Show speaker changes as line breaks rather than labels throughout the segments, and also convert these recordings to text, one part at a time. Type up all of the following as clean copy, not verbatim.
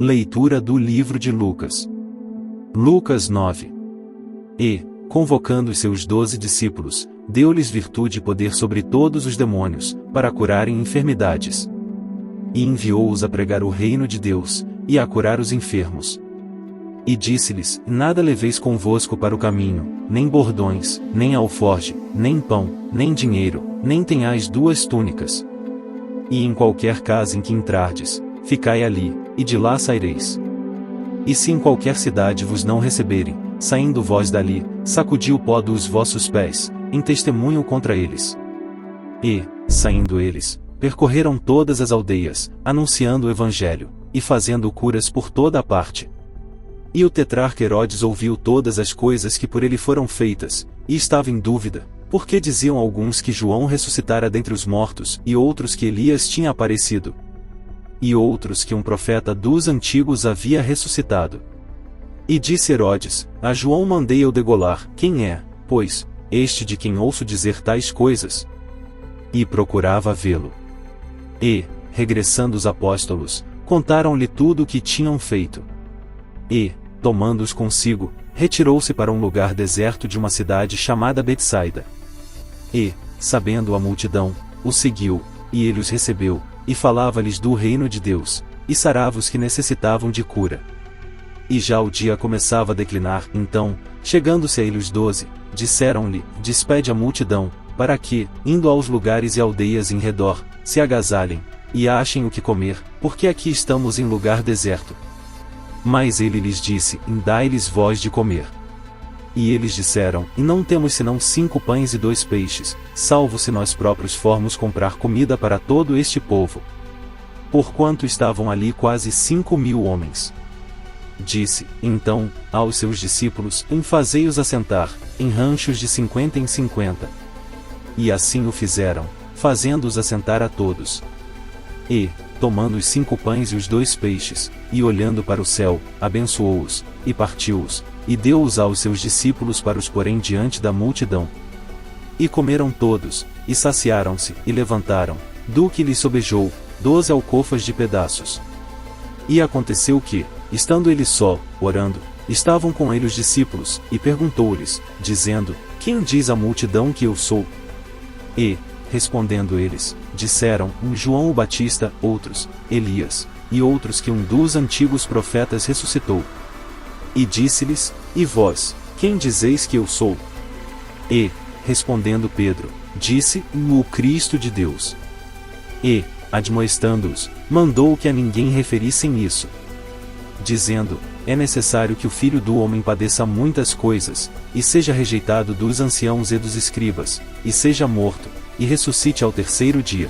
Leitura do livro de Lucas. Lucas 9. E, convocando os seus 12 discípulos, deu-lhes virtude e poder sobre todos os demônios, para curarem enfermidades. E enviou-os a pregar o reino de Deus, e a curar os enfermos. E disse-lhes: Nada leveis convosco para o caminho, nem bordões, nem alforge, nem pão, nem dinheiro, nem tenhais 2 túnicas. E em qualquer casa em que entrardes, ficai ali, e de lá saireis. E se em qualquer cidade vos não receberem, saindo vós dali, sacudi o pó dos vossos pés, em testemunho contra eles. E, saindo eles, percorreram todas as aldeias, anunciando o evangelho, e fazendo curas por toda a parte. E o tetrarca Herodes ouviu todas as coisas que por ele foram feitas, e estava em dúvida, porque diziam alguns que João ressuscitara dentre os mortos, e outros que Elias tinha aparecido. E outros que um profeta dos antigos havia ressuscitado. E disse Herodes: A João mandei eu degolar. Quem é, pois, este de quem ouço dizer tais coisas? E procurava vê-lo. E, regressando os apóstolos, contaram-lhe tudo o que tinham feito. E, tomando-os consigo, retirou-se para um lugar deserto de uma cidade chamada Betsaida. E, sabendo a multidão, o seguiu, e ele os recebeu, e falava-lhes do reino de Deus, e sarava os que necessitavam de cura. E já o dia começava a declinar, então, chegando-se a ele os 12, disseram-lhe: Despede a multidão, para que, indo aos lugares e aldeias em redor, se agasalhem, e achem o que comer, porque aqui estamos em lugar deserto. Mas ele lhes disse: Dai-lhes vós de comer. E eles disseram: E não temos senão 5 pães e 2 peixes, salvo se nós próprios formos comprar comida para todo este povo. Porquanto estavam ali quase 5.000 homens. Disse, então, aos seus discípulos: Fazei-os assentar, em ranchos de 50 em 50. E assim o fizeram, fazendo-os assentar a todos. E, tomando os 5 pães e os 2 peixes, e olhando para o céu, abençoou-os, e partiu-os, e deu-os aos seus discípulos para os porem diante da multidão. E comeram todos, e saciaram-se, e levantaram, do que lhes sobejou, 12 alcofas de pedaços. E aconteceu que, estando ele só, orando, estavam com ele os discípulos, e perguntou-lhes, dizendo: Quem diz a multidão que eu sou? E, respondendo eles, disseram: João o Batista, outros, Elias, e outros que um dos antigos profetas ressuscitou. E disse-lhes: E vós, quem dizeis que eu sou? E, respondendo Pedro, disse: O Cristo de Deus. E, admoestando-os, mandou que a ninguém referissem isso, dizendo: É necessário que o Filho do Homem padeça muitas coisas, e seja rejeitado dos anciãos e dos escribas, e seja morto, e ressuscite ao 3º dia.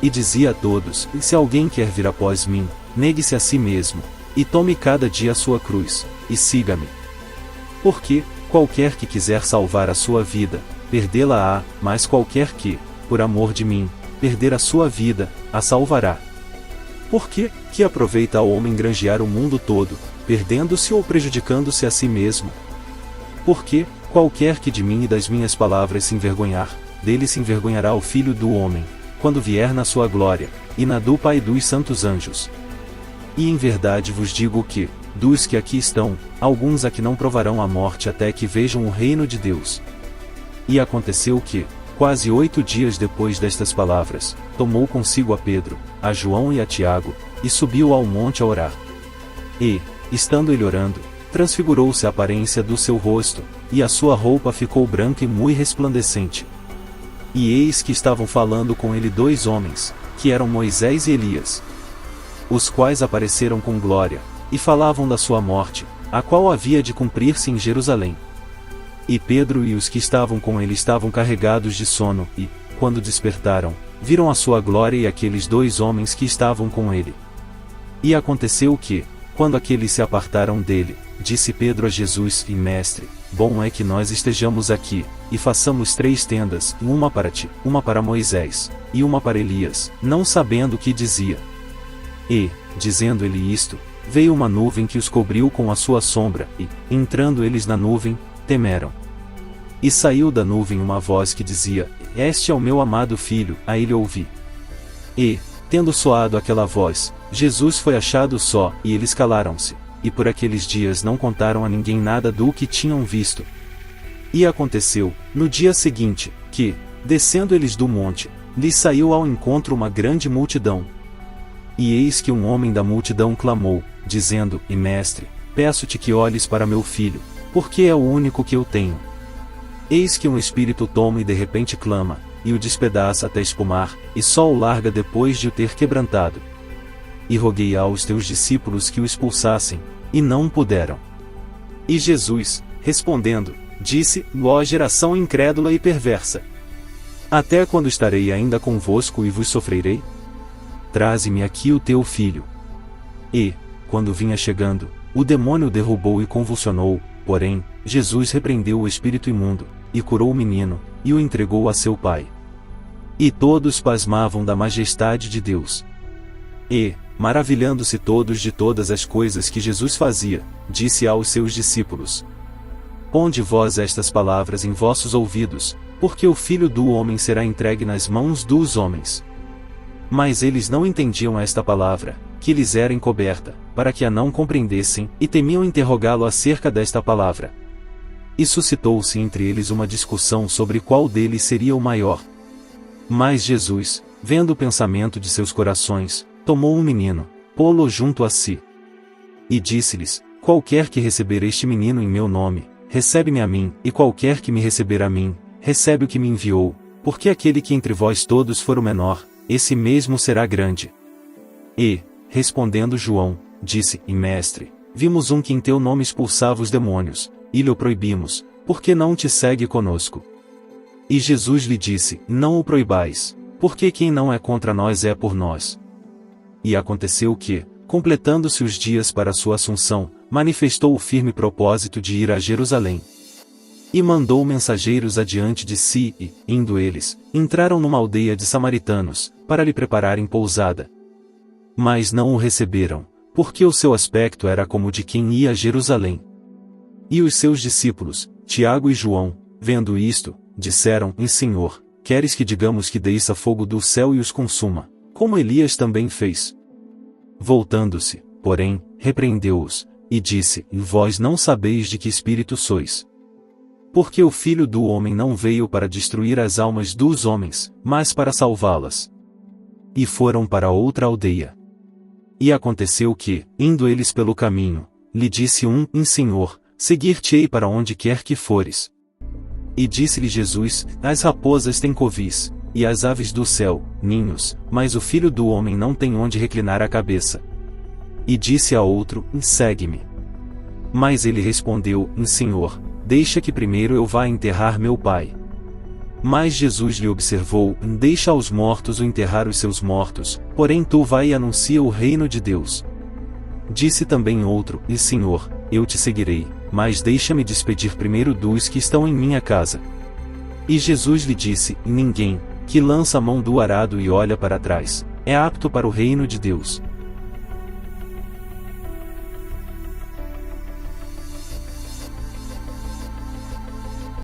E dizia a todos: Se alguém quer vir após mim, negue-se a si mesmo, e tome cada dia a sua cruz, e siga-me. Porque, qualquer que quiser salvar a sua vida, perdê-la-á, mas qualquer que, por amor de mim, perder a sua vida, a salvará. Porque, que aproveita ao homem granjear o mundo todo, perdendo-se ou prejudicando-se a si mesmo? Porque, qualquer que de mim e das minhas palavras se envergonhar, dele se envergonhará o Filho do Homem, quando vier na sua glória, e na do Pai e dos santos anjos. E em verdade vos digo que, dos que aqui estão, alguns aqui não provarão a morte até que vejam o reino de Deus. E aconteceu que, quase 8 dias depois destas palavras, tomou consigo a Pedro, a João e a Tiago, e subiu ao monte a orar. E, estando ele orando, transfigurou-se a aparência do seu rosto, e a sua roupa ficou branca e muito resplandecente. E eis que estavam falando com ele 2 homens, que eram Moisés e Elias, os quais apareceram com glória, e falavam da sua morte, a qual havia de cumprir-se em Jerusalém. E Pedro e os que estavam com ele estavam carregados de sono, e, quando despertaram, viram a sua glória e aqueles 2 homens que estavam com ele. E aconteceu que, quando aqueles se apartaram dele, disse Pedro a Jesus: Mestre, bom é que nós estejamos aqui, e façamos 3 tendas, uma para ti, uma para Moisés, e uma para Elias, não sabendo o que dizia. E, dizendo ele isto, veio uma nuvem que os cobriu com a sua sombra, e, entrando eles na nuvem, temeram. E saiu da nuvem uma voz que dizia: Este é o meu amado filho, a ele ouvi. E, tendo soado aquela voz, Jesus foi achado só, e eles calaram-se, e por aqueles dias não contaram a ninguém nada do que tinham visto. E aconteceu, no dia seguinte, que, descendo eles do monte, lhes saiu ao encontro uma grande multidão. E eis que um homem da multidão clamou, dizendo: E mestre, peço-te que olhes para meu filho, porque é o único que eu tenho. Eis que um espírito toma e de repente clama, e o despedaça até espumar, e só o larga depois de o ter quebrantado. E roguei aos teus discípulos que o expulsassem, e não puderam. E Jesus, respondendo, disse: Ó geração incrédula e perversa! Até quando estarei ainda convosco e vos sofrerei? Traze-me aqui o teu filho. E, quando vinha chegando, o demônio derrubou e convulsionou, porém, Jesus repreendeu o espírito imundo, e curou o menino, e o entregou a seu pai. E todos pasmavam da majestade de Deus. E, maravilhando-se todos de todas as coisas que Jesus fazia, disse aos seus discípulos: Ponde vós estas palavras em vossos ouvidos, porque o Filho do Homem será entregue nas mãos dos homens. Mas eles não entendiam esta palavra, que lhes era encoberta, para que a não compreendessem, e temiam interrogá-lo acerca desta palavra. E suscitou-se entre eles uma discussão sobre qual deles seria o maior. Mas Jesus, vendo o pensamento de seus corações, tomou um menino, pô-lo junto a si. E disse-lhes: Qualquer que receber este menino em meu nome, recebe-me a mim, e qualquer que me receber a mim, recebe o que me enviou, porque aquele que entre vós todos for o menor, esse mesmo será grande. E, respondendo João, disse: E mestre, vimos um que em teu nome expulsava os demônios, e lhe o proibimos, porque não te segue conosco. E Jesus lhe disse: Não o proibais, porque quem não é contra nós é por nós. E aconteceu que, completando-se os dias para sua assunção, manifestou o firme propósito de ir a Jerusalém. E mandou mensageiros adiante de si e, indo eles, entraram numa aldeia de samaritanos, para lhe prepararem pousada. Mas não o receberam, porque o seu aspecto era como de quem ia a Jerusalém. E os seus discípulos, Tiago e João, vendo isto, disseram: E Senhor, queres que digamos que desça fogo do céu e os consuma, como Elias também fez? Voltando-se, porém, repreendeu-os, e disse: E vós não sabeis de que espírito sois? Porque o Filho do Homem não veio para destruir as almas dos homens, mas para salvá-las. E foram para outra aldeia. E aconteceu que, indo eles pelo caminho, lhe disse um: Senhor, seguir-te-ei para onde quer que fores. E disse-lhe Jesus: As raposas têm covis, e as aves do céu, ninhos, mas o Filho do Homem não tem onde reclinar a cabeça. E disse a outro: Segue-me. Mas ele respondeu: Senhor, deixa que primeiro eu vá enterrar meu pai. Mas Jesus lhe observou: Deixa aos mortos o enterrar os seus mortos, porém tu vai e anuncia o reino de Deus. Disse também outro: Senhor, eu te seguirei, mas deixa-me despedir primeiro dos que estão em minha casa. E Jesus lhe disse: Ninguém, que lança a mão do arado e olha para trás, é apto para o reino de Deus.